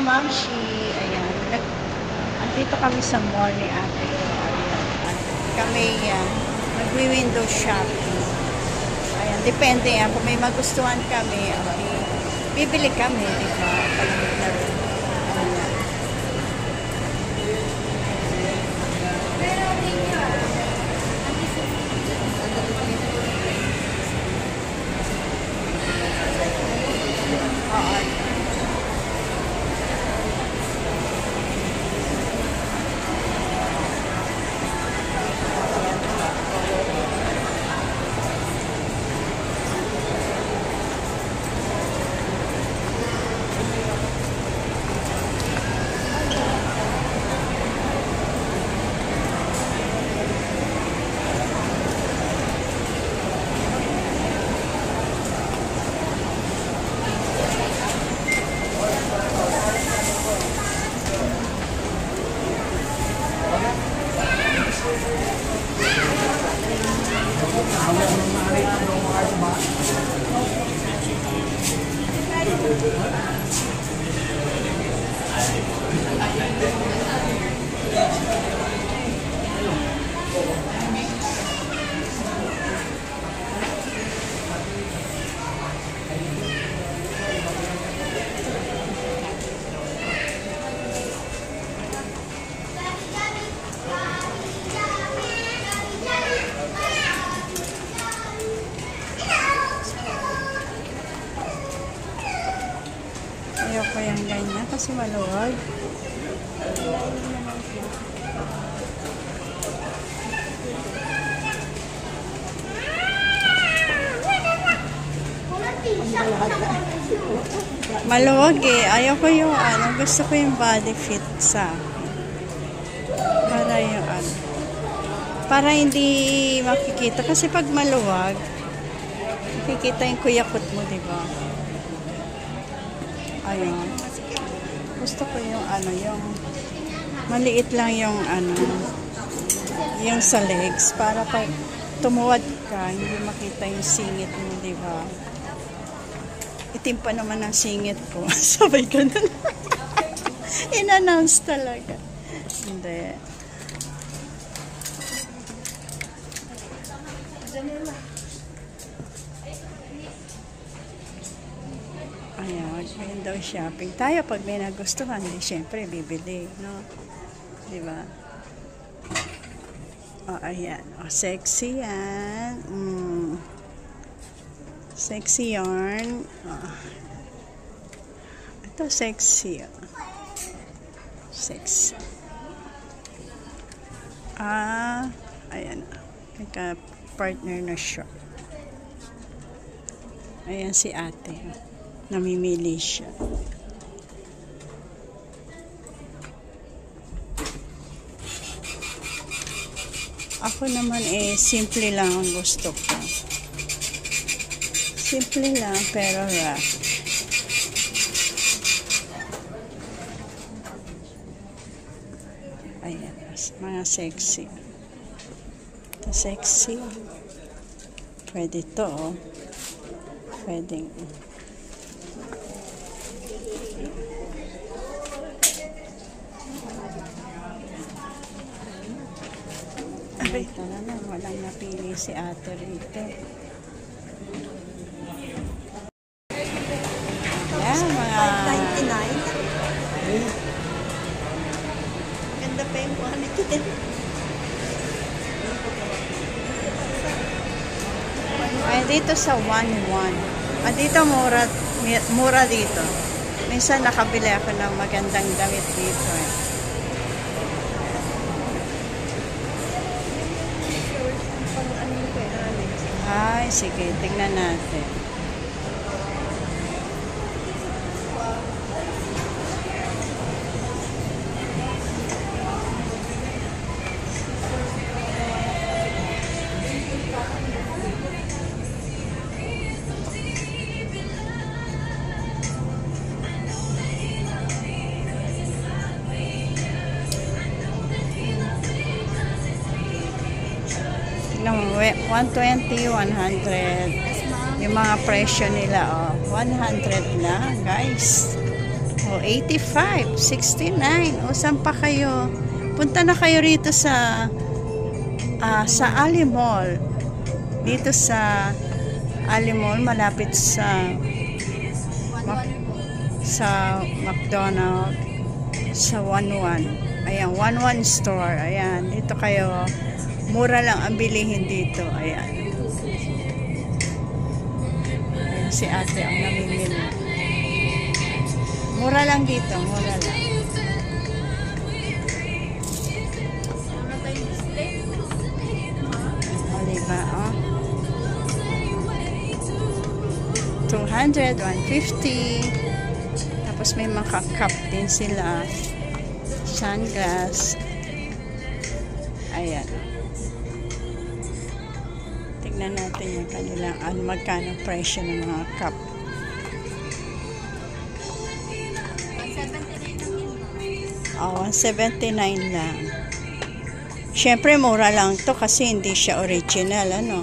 Kamamshi. Ayan. Andito kami sa mall ni ate ko. Ayan. At kami magwi-window shopping. Ayan. Depende yan. Kung may magustuhan kami, okay, bibili kami. Diba? Palamig na rin. Ayan. Ayoko yung ganyan kasi maluwag. Maluwag eh. Ayoko yung gusto ko yung body fit sa para yung para hindi makikita kasi pag maluwag makikita yung kuyakot mo, diba? Ayun. Gusto ko yung yung maliit lang yung yung sa legs para pag tumuwad ka hindi makita yung singit mo, diba? Itim pa naman ang singit ko. Sabay ka na. In-announce talaga. Hindi. Ayan, window shopping. Tayo pag may nagustuhan, syempre bibili, no? Diba? Oh, ayan. Oh, sexy yan. Sexy yarn. Oh. Ito sexy. Sexy. Ayan. Nagka-partner na siya. Ayan si ate. Namimili siya. Ako naman simple lang ang gusto ko. Simple lang pero rough. Ayan, mga sexy. Ito sexy. Pwede to, oh. Pwedeng. Ito na lang, walang napili si ate rito. Yan, mga... $5.99. Ganda pa yung quality din. Ay, dito sa 1.1. Dito mura dito. Minsan nakabili ako ng magandang damit dito eh. Ay, sige, tingnan natin. Tingnan mo, 120, 100. Yung mga presyo nila, oh, 100 na, guys. O, 85, 69. O, saan pa kayo? Punta na kayo rito sa Ali Mall. Dito sa Ali Mall, malapit sa McDonald's, sa 11. Ayan, 11 store. Ayan, dito kayo. Mura lang ang bilihin dito. Ayan. Ayan si ate ang namimili. Mura lang dito, mura lang. O, diba, oh. 200, 150. Tapos may mga cup din sila. Sunglass. Ayan. Tingnan natin yung kanilang magkano presyo ng mga cup. 179 lang. Siyempre, mura lang to kasi hindi siya original, ano?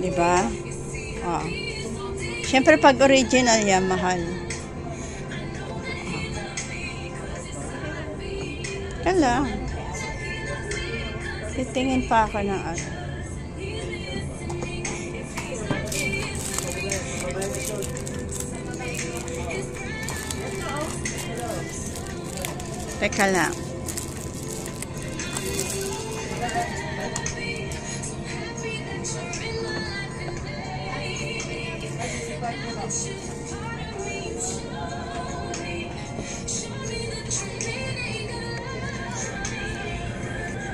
Diba? Oh. Siyempre, pag original yan, mahal. Kala. Titingin pa ako ng ano. Teka lang.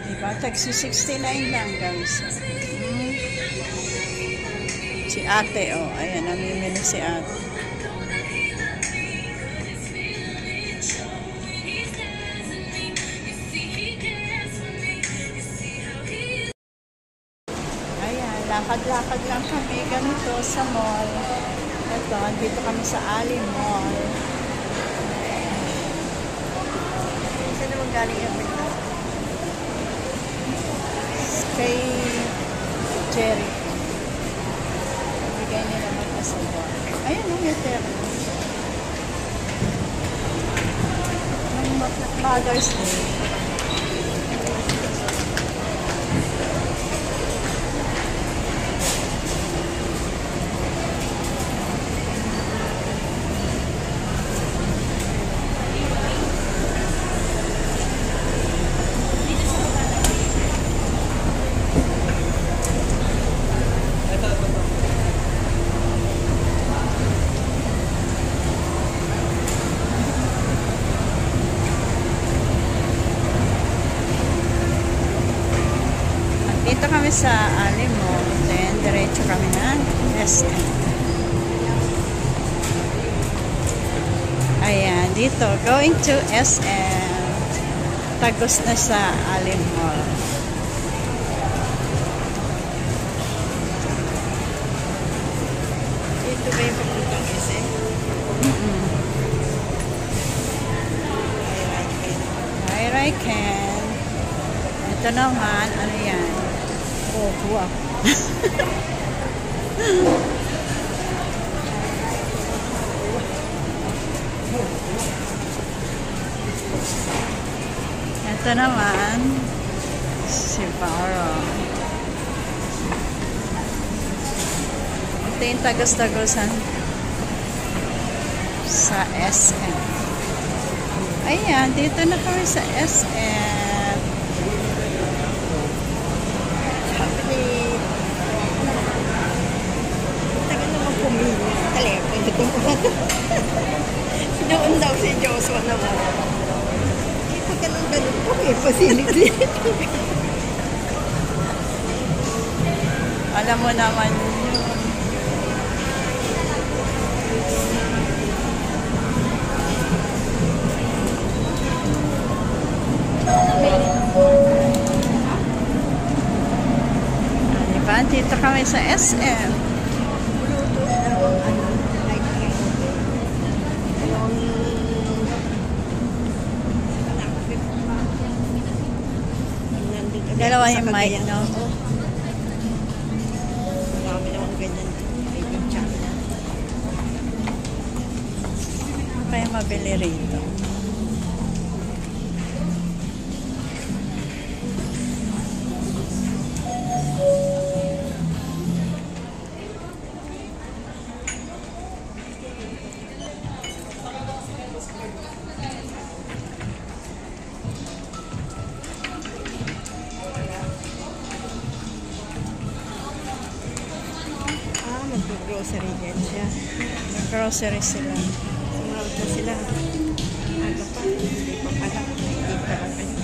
Diba? Tagsi 69 lang, guys. Si ate, oh. Ayan, namimili si ate. Lakad-lakad lang kami ganito sa mall. Ito, dito kami sa Ali Mall. Saan naman galing yung pita? Kay Jerry. Bigay nila magkasabot. Ayan, yung tera. Mother's Day. Dito kami sa Ali Mall, then diretso kami ng SM. Ayan, dito, going to SM. Tagos na sa Ali Mall. Dito ba yung papuntang SM? I can. Ito naman, ano yan? Oh, wow. Ito naman, si Barro. Ito yung tagos-tagosan sa SM. Ayan, dito na kami sa SM. Doon daw si Joshua naman. Pag ganun po, facility. Alam mo naman yun. Diba? Dito kami sa SM. Dalawa yung mic, no? Marami naman ganyan. Okay mabili rito. Mag-grocery din siya. Mag-grocery sila. Sumunod na sila. Ano pa? Hindi pa pala. Hindi pa lang kayo.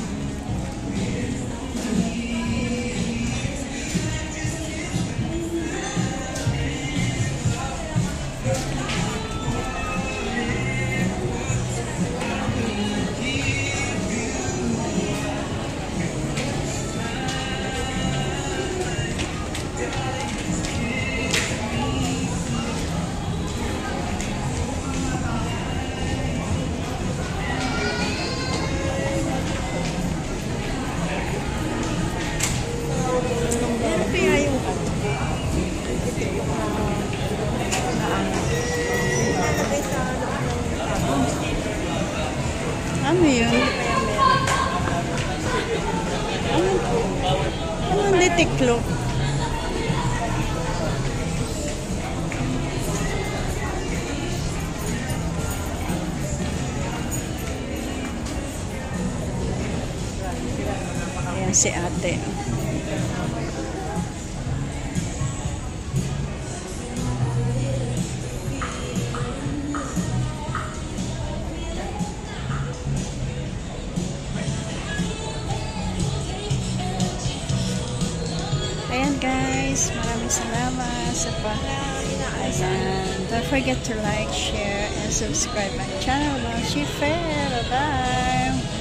Ano yun? Ano hindi tiklop? Ayan si ate. Ayan guys, maraming salamat sa don't forget to like, share, and subscribe my channel. Bye bye.